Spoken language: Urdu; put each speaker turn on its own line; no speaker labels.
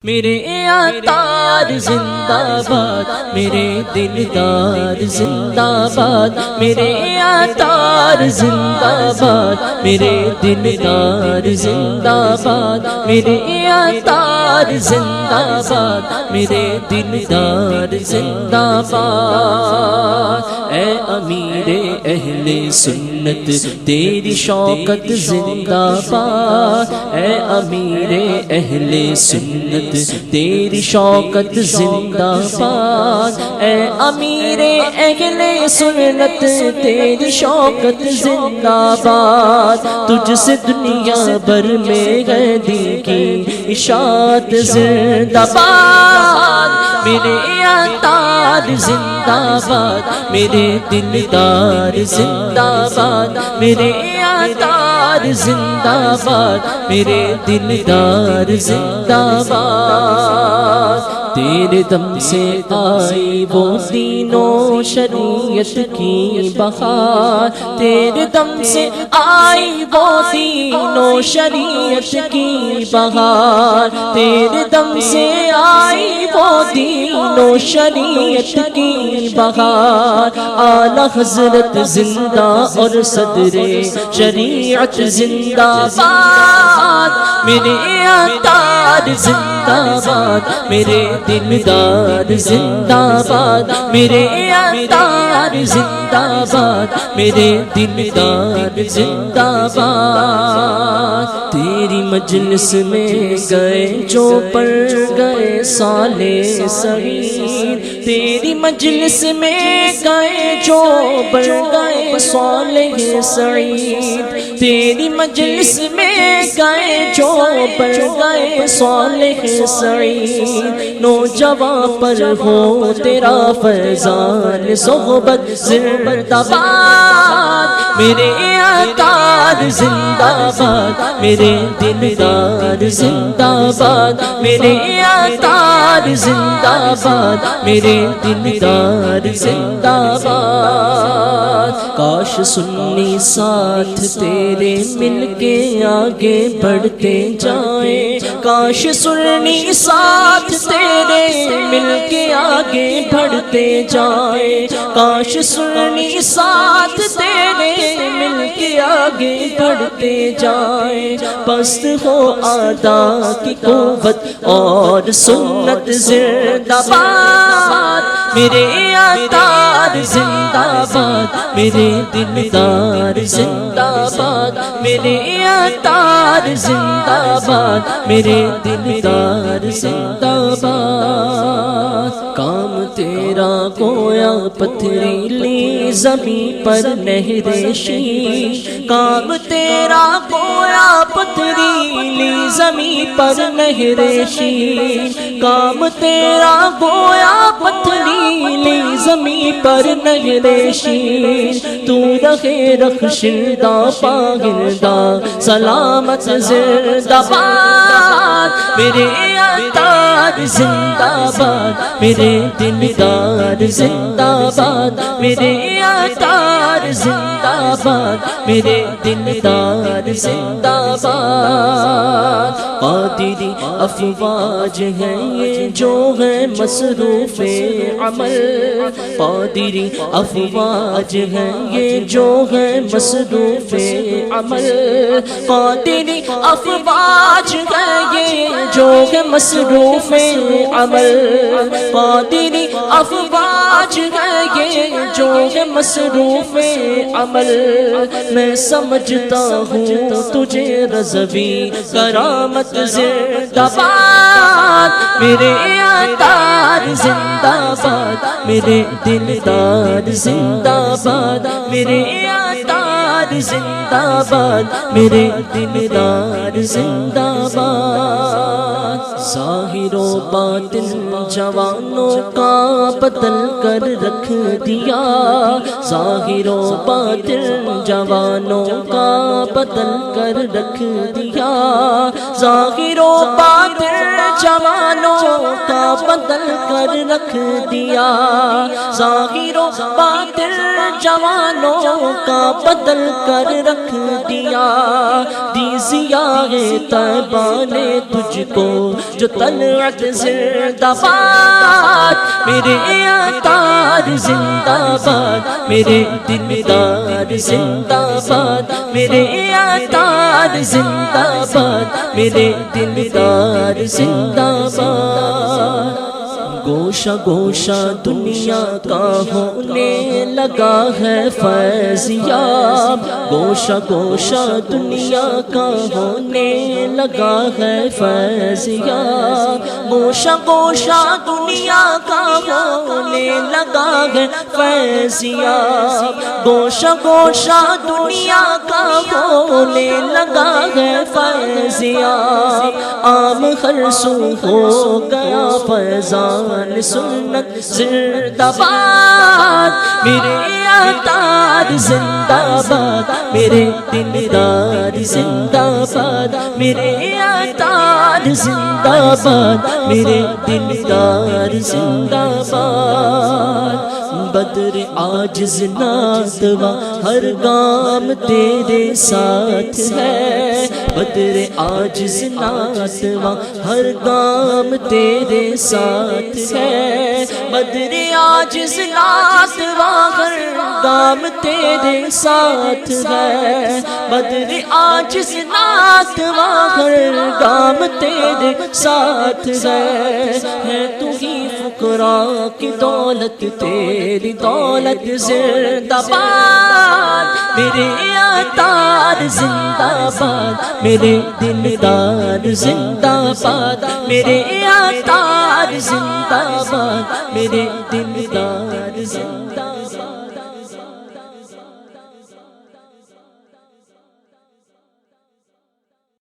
میرے عطار زندہ باد، میرے دلدار زندہ باد، میرے عطار زندہ باد، میرے دلدار زندہ باد، میرے عطار زندہ باد، میرے دلدار زندہ باد۔ اے امیر اہل سنت تیری شوکت زندہ باد، اے امیر اہل سنت تیری شوکت زندہ باد، اے امیر اہل سنت تیری شوکت زندہ باد۔ تجھ سے دنیا بھر میں غیبی کی اشاعت زندہ باد، میرے عطار زندہ باد، میرے دلدار زندہ باد، میرے عطار زندہ باد، میرے دلدار زندہ باد۔ تیرے دم سے آئی وہ دین و شریعت کی بہار، تیرے دم سے آئی وہ دین و شریعت کی بہار، تیرے دم سے آئی وہ دین و شریعت کی بہار۔ اعلی حضرت زندہ اور صدر شریعت زندہ باد، میرے عطار زندہ باد، میرے دلدار زندہ باد، میرے عطار زندہ باد، میرے دلدار زندہ باد۔ تیری مجلس میں گئے جو پڑ گئے صالح سعید، تیری مجلس میں گئے جو پڑ گئے صالح سعید، تیری مجلس میں گئے جو پڑ گئے صالح سعید۔ نوجوان پر ہو تیرا فیضان صحبت زندہ باد، میرے عطار زندہ باد، میرے دلدار زندہ باد، میرے عطار زندہ باد، میرے دلدار زندہ باد۔ کاش سنی ساتھ تیرے مل کے آگے بڑھتے جائیں، کاش سنی ساتھ تیرے مل کے آگے بڑھتے جائیں، کاش سنی ساتھ تیرے مل کے آگے بڑھتے جائیں۔ پست ہو آدھا کی قوت اور سنت زندہ باد، میرے عطار زندہ باد، میرے دلدار زندہ باد، میرے عطار زندہ باد، میرے دلدار زندہ باد۔ کام تیرا گویا پتھریلی زمین پر نہر شیر، کام تیرا گویا پتھریلی زمین پر نہر شیر، کام تیرا گویا پتھریلی زمین پر نہر شیر۔ تو رہے رخشندہ پاگردہ سلامت زندہ باد، میرے عطار زندہ باد، میرے دلدار زندہ باد، میرے عطار زندہ باد، میرے دلدار زندہ باد۔ قادری افواج ہیں یہ جو ہے مصروف عمل، قادری افواج ہیں یہ جو ہے مصروف عمل، قادری افواج ہیں یہ جو ہے مصروف عمل، قادری افواج ہیں یہ جو ہے مصروف عمل۔ میں سمجھتا ہوں تجھے رضوی کرامت زندہ باد، میرے عطار زندہ باد، میرے دلدار زندہ باد، میرے عطار زندہ باد، میرے دلدار زندہ باد۔ ظاہر و باطن جوانوں کا بدل کر رکھ دیا، ظاہر و باطن جوانوں کا بدل کر رکھ دیا، ظاہر و باطن جوانوں کا بدل کر رکھ دیا، ظاہر و باطن جوانوں کا بدل کر رکھ دیا، دی ضیاء طیبہ نے تجھ کو جو طلعت زندہ باد، میرے عطار زندہ باد، میرے دلدار زندہ باد، میرے عطار زندہ باد، میرے دلدار زندہ باد۔ گوشہ گوشہ دنیا کا ہونے لگا ہے فیضیاب، گوشہ گوشہ دنیا کا ہونے لگا ہے فیضیاب، گوشہ گوشہ دنیا کا ہونے لگا ہے فیضیاب، گوشہ گوشہ دنیا کا ہونے لگا ہے فیضیاب، عام ہر سو ہو گیا فیضان سنت زندہ باد، میرے عطار زندہ باد، میرے دلدار زندہ باد، میرے عطار زندہ باد، میرے دلدار زندہ باد۔ بدر عاجز ناتوا ہر گام تیرے ساتھ ہے، بدر عاجز ناتوا ہر گام تیرے ساتھ ہے، بدر عاجز ناتوا ہر گام تیرے ساتھ ہے، بدر عاجز ناتوا ہر گام تیرے ساتھ ہے تو ہی فقراء کی دولت تیری دولت زندہ باد، میرے عطار زندہ باد، میرے دلدار زندہ باد، میرے عطار زندہ باد، میرے دلدار زندہ